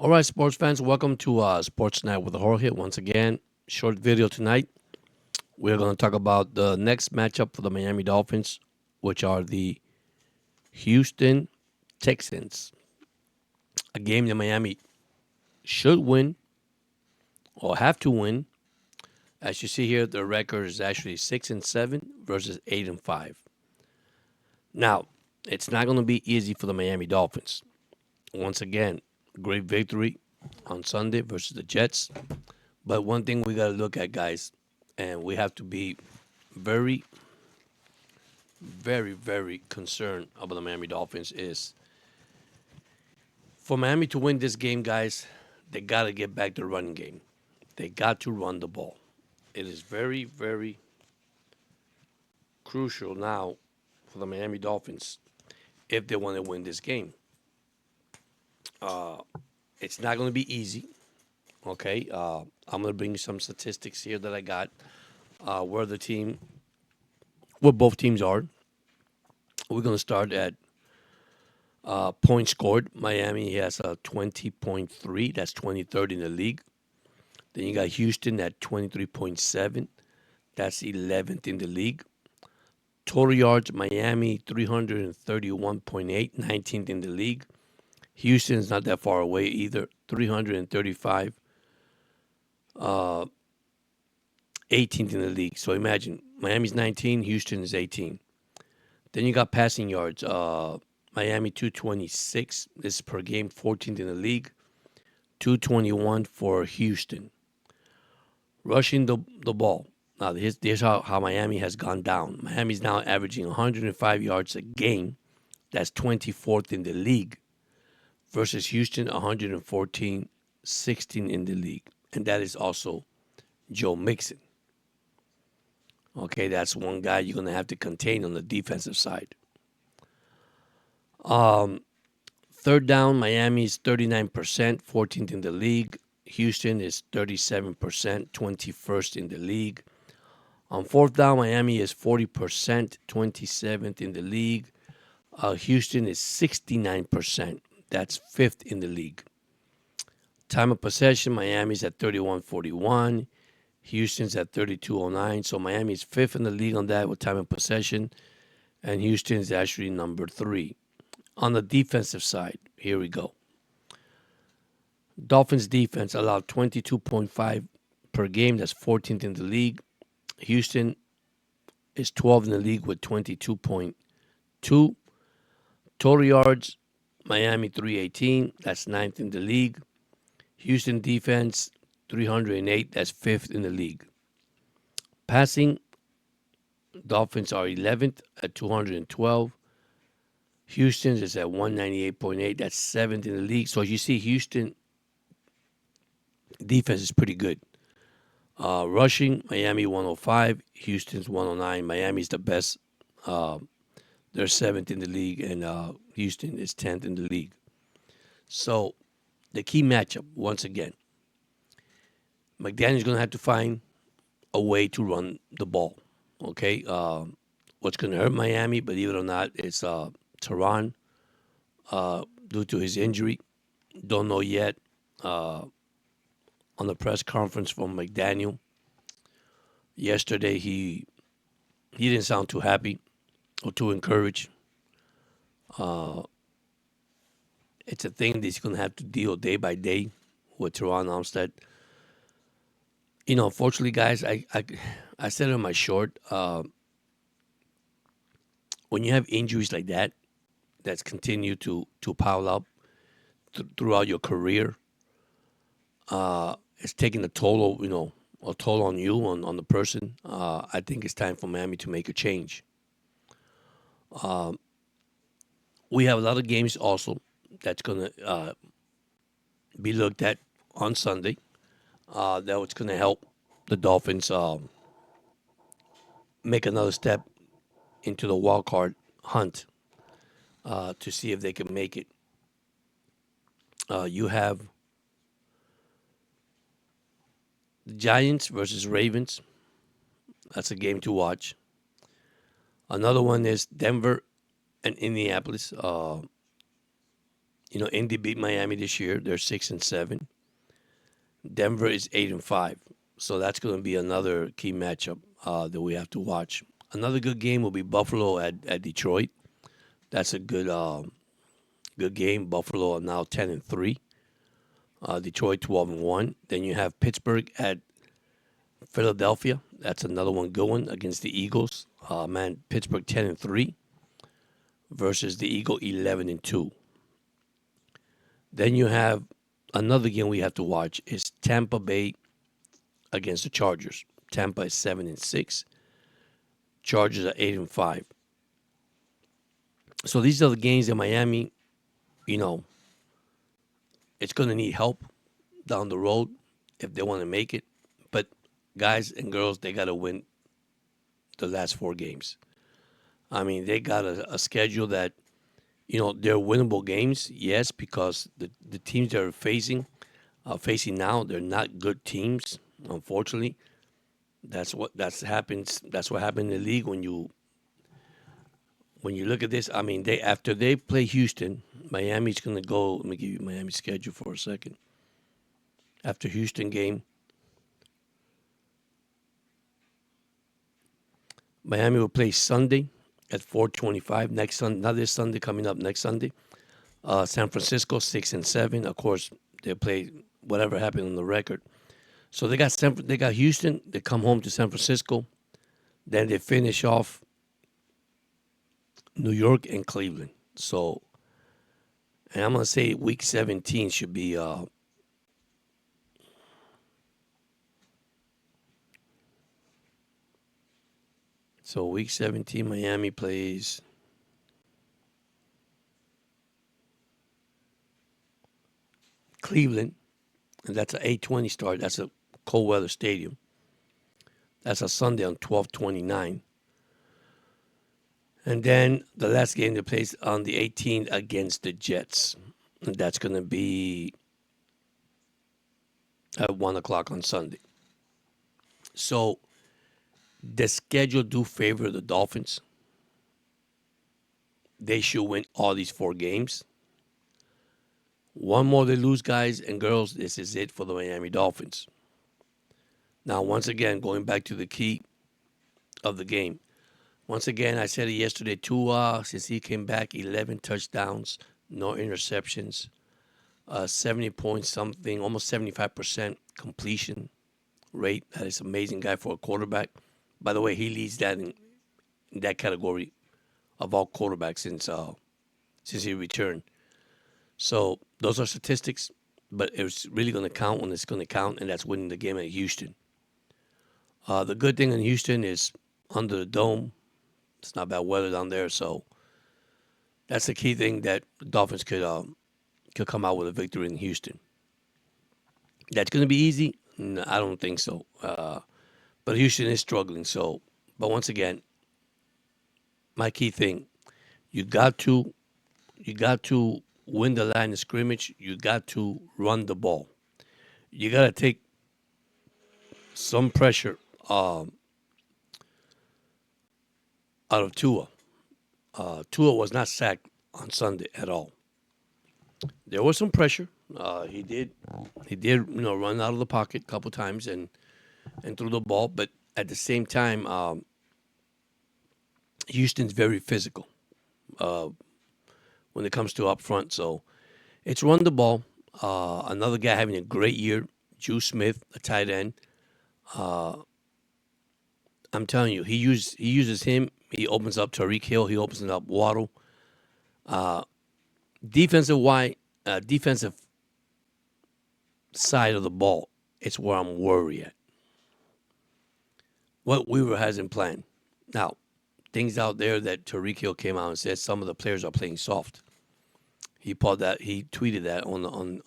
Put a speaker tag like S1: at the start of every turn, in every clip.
S1: All right, sports fans, welcome to Sports Night with Jorge. Once again, short video tonight. We're going to talk about the next matchup for the Miami Dolphins, which are the Houston Texans. A game that Miami should win or have to win. As you see here, the record is actually 6-7 versus 8-5. Now, it's not going to be easy for the Miami Dolphins. Once again, great victory on Sunday versus the Jets. But one thing we got to look at, guys, and we have to be very, very, very concerned about the Miami Dolphins is for Miami to win this game, guys, they got to get back the running game. They got to run the ball. It is very, very crucial now for the Miami Dolphins if they want to win this game. It's not going to be easy. Okay, I'm going to bring you some statistics here that I got where both teams are. We're going to start at points scored. Miami has a 20.3. That's 23rd in the league. Then you got Houston at 23.7. That's 11th in the league. Total yards, Miami 331.8, 19th in the league. Houston's not that far away either, 335, 18th in the league. So imagine, Miami's 19, Houston is 18. Then you got passing yards. Miami 226. This is per game, 14th in the league. 221 for Houston. Rushing the ball. Now, here's how Miami has gone down. Miami's now averaging 105 yards a game. That's 24th in the league. Versus Houston, 114, 16 in the league. And that is also Joe Mixon. Okay, that's one guy you're going to have to contain on the defensive side. Third down, Miami is 39%, 14th in the league. Houston is 37%, 21st in the league. On fourth down, Miami is 40%, 27th in the league. Houston is 69%. That's 5th in the league. Time of possession, Miami's at 31:41. Houston's at 32:09. So Miami's 5th in the league on that with time of possession. And Houston's actually number 3. On the defensive side, here we go. Dolphins defense allowed 22.5 per game. That's 14th in the league. Houston is 12th in the league with 22.2. Total yards, Miami 318. That's 9th in the league. Houston defense 308. That's 5th in the league. Passing, Dolphins are 11th at 212. Houston is at 198.8. That's 7th in the league. So as you see, Houston defense is pretty good. Rushing, Miami 105. Houston's 109. Miami's the best. They're 7th in the league, and Houston is 10th in the league. So the key matchup, once again, McDaniel's going to have to find a way to run the ball. Okay? What's going to hurt Miami, believe it or not, is Tehran due to his injury. Don't know yet. On the press conference from McDaniel yesterday, he didn't sound too happy or too encouraged. It's a thing that he's going to have to deal day by day with Tehran Armstead. You know, unfortunately, guys, I said it in my short. When you have injuries like that, that's continued to pile up throughout your career, it's taking a toll, a toll on you, on the person. I think it's time for Miami to make a change. We have a lot of games also that's going to be looked at on Sunday. That's going to help the Dolphins make another step into the wild card hunt to see if they can make it. You have the Giants versus Ravens. That's a game to watch. Another one is Denver and Indianapolis. Indy beat Miami this year. They're 6-7. Denver is 8-5. So that's going to be another key matchup that we have to watch. Another good game will be Buffalo at Detroit. That's a good game. Buffalo are now 10-3. Detroit 12-1. Then you have Pittsburgh at Philadelphia. That's another one going against the Eagles. Pittsburgh 10-3 versus the Eagle 11-2. Then you have another game we have to watch is Tampa Bay against the Chargers. Tampa is 7-6. Chargers are 8-5. So these are the games in Miami. It's going to need help down the road if they want to make it. But guys and girls, they got to win the last 4 games. I mean, they got a schedule that, they're winnable games, yes, because the teams they're facing now, they're not good teams, unfortunately. That's what happens. That's what happened in the league when you look at this. I mean, after they play Houston, Miami's going to go. Let me give you Miami's schedule for a second. After Houston game, Miami will play Sunday at 4:25 next Sunday. Not this Sunday, coming up next Sunday. San Francisco 6-7. Of course, they play whatever happened on the record. So they got Houston. They come home to San Francisco. Then they finish off New York and Cleveland. So, and I'm gonna say week 17 should be. So week 17, Miami plays Cleveland, and that's an 8:20 start. That's a cold weather stadium. That's a Sunday on 12/29. And then the last game they plays on the 18th against the Jets. And that's going to be at 1 o'clock on Sunday. So the schedule do favor the Dolphins. They should win all these 4 games. One more they lose, guys and girls, this is it for the Miami Dolphins. Now, once again, going back to the key of the game. Once again, I said it yesterday, Tua, since he came back, 11 touchdowns, no interceptions, 70 points something, almost 75% completion rate. That is amazing guy for a quarterback. By the way, he leads that in that category of all quarterbacks since he returned. So those are statistics, but it's really going to count when it's going to count, and that's winning the game at Houston. The good thing in Houston is under the dome. It's not bad weather down there, so that's the key thing that the Dolphins could come out with a victory in Houston. That's going to be easy? No, I don't think so. But Houston is struggling. So, but once again, my key thing, you got to win the line of scrimmage. You got to run the ball. You got to take some pressure out of Tua. Tua was not sacked on Sunday at all. There was some pressure. He did, run out of the pocket a couple times and threw the ball. But at the same time, Houston's very physical when it comes to up front. So it's run the ball. Another guy having a great year, Juice Smith, a tight end. I'm telling you, he uses him. He opens up Tyreek Hill. He opens up Waddle. Defensive side of the ball, it's where I'm worried at. What Weaver has in plan. Now, things out there that Tyreek Hill came out and said some of the players are playing soft. He tweeted that on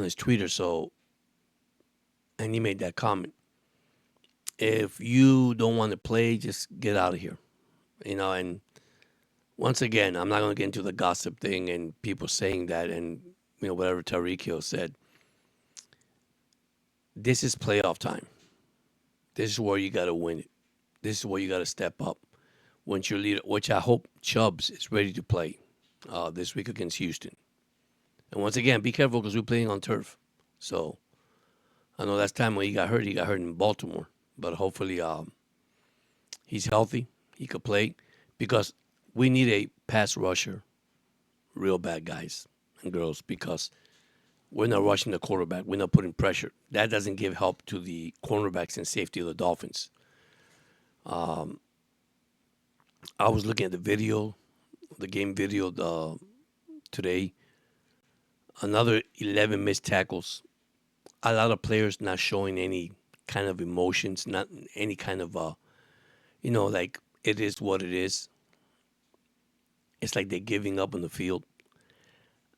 S1: his Twitter. So, and he made that comment. If you don't want to play, just get out of here. And once again, I'm not going to get into the gossip thing and people saying that and, whatever Tyreek Hill said. This is playoff time. This is where you got to win it. This is where you got to step up. which I hope Chubbs is ready to play this week against Houston. And once again, be careful because we're playing on turf. So I know last time when he got hurt in Baltimore. But hopefully he's healthy. He could play because we need a pass rusher real bad, guys and girls, because we're not rushing the quarterback. We're not putting pressure. That doesn't give help to the cornerbacks and safety of the Dolphins. I was looking at the game video today. Another 11 missed tackles. A lot of players not showing any kind of emotions, not any kind of, like it is what it is. It's like they're giving up on the field.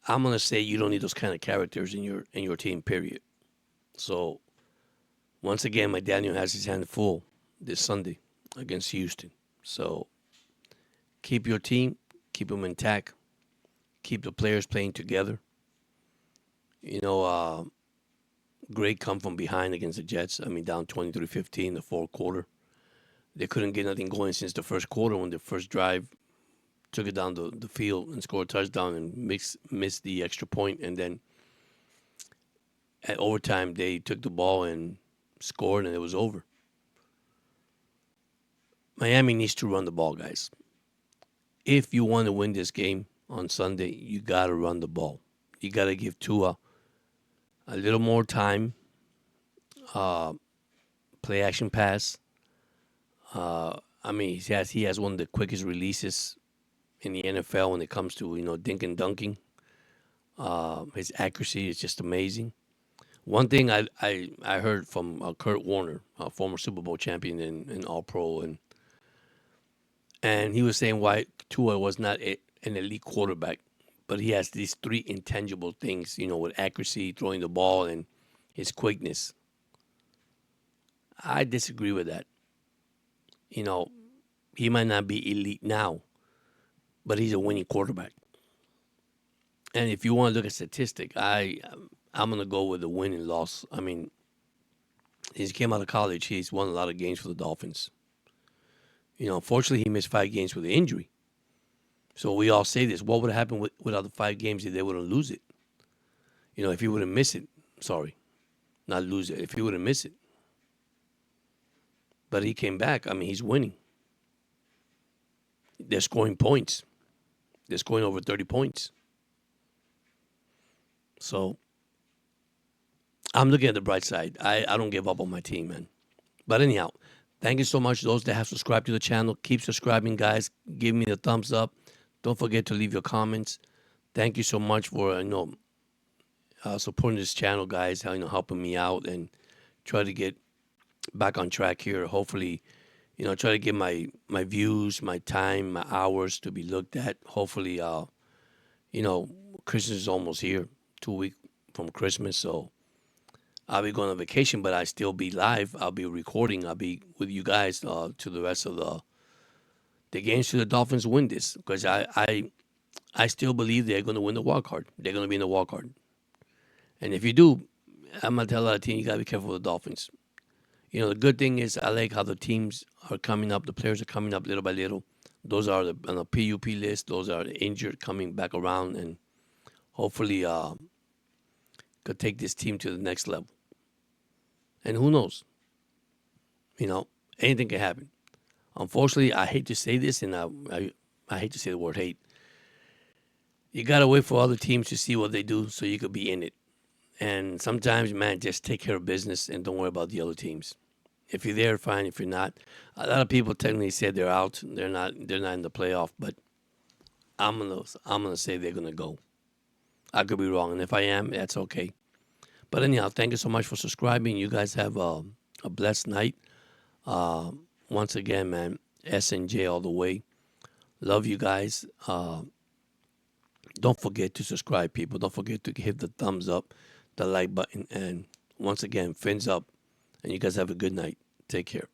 S1: I'm gonna say you don't need those kind of characters in your team, period. So once again, McDaniel has his hand full this Sunday against Houston. So keep your team, keep them intact, keep the players playing together. Great come from behind against the Jets. I mean, down 23-15 in the fourth quarter. They couldn't get nothing going since the first quarter when the first drive took it down the field and scored a touchdown and missed the extra point. And then at overtime, they took the ball and scored, and it was over. Miami needs to run the ball, guys. If you want to win this game on Sunday, you got to run the ball. You got to give Tua a little more time, play action pass. He has one of the quickest releases in the NFL when it comes to dink and dunking. His accuracy is just amazing. One thing I heard from Kurt Warner, a former Super Bowl champion and All Pro, and he was saying why Tua was not an elite quarterback, but he has these three intangible things, with accuracy, throwing the ball, and his quickness. I disagree with that. He might not be elite now, but he's a winning quarterback. And if you want to look at statistic, I'm gonna go with the win and loss. I mean, he came out of college. He's won a lot of games for the Dolphins. Unfortunately, he missed 5 games with an injury. So we all say this: what would have happened without the 5 games if they wouldn't lose it? If he wouldn't miss it, sorry, not lose it. If he wouldn't miss it, but he came back. I mean, he's winning. They're scoring points. They're scoring over 30 points. So I'm looking at the bright side. I don't give up on my team, man. But anyhow, thank you so much. Those that have subscribed to the channel, keep subscribing, guys. Give me the thumbs up. Don't forget to leave your comments. Thank you so much for supporting this channel, guys. Helping me out and try to get back on track here. Hopefully, try to get my views, my time, my hours to be looked at. Hopefully, Christmas is almost here. 2 weeks from Christmas, so I'll be going on vacation, but I still be live. I'll be recording. I'll be with you guys to the rest of the games till the Dolphins win this, because I still believe they're going to win the wild card. They're going to be in the wild card. And if you do, I'm going to tell our team, you got to be careful with the Dolphins. The good thing is I like how the teams are coming up. The players are coming up little by little. Those are on the PUP list. Those are the injured coming back around, and hopefully could take this team to the next level. And who knows? Anything can happen. Unfortunately, I hate to say this, and I hate to say the word hate. You got to wait for other teams to see what they do so you could be in it. And sometimes, man, just take care of business and don't worry about the other teams. If you're there, fine. If you're not, a lot of people technically said they're out. They're not in the playoff. But I'm gonna say they're gonna go. I could be wrong, and if I am, that's okay. But anyhow, thank you so much for subscribing. You guys have a blessed night. Once again, man, S&J all the way. Love you guys. Don't forget to subscribe, people. Don't forget to hit the thumbs up, the like button. And once again, fins up. And you guys have a good night. Take care.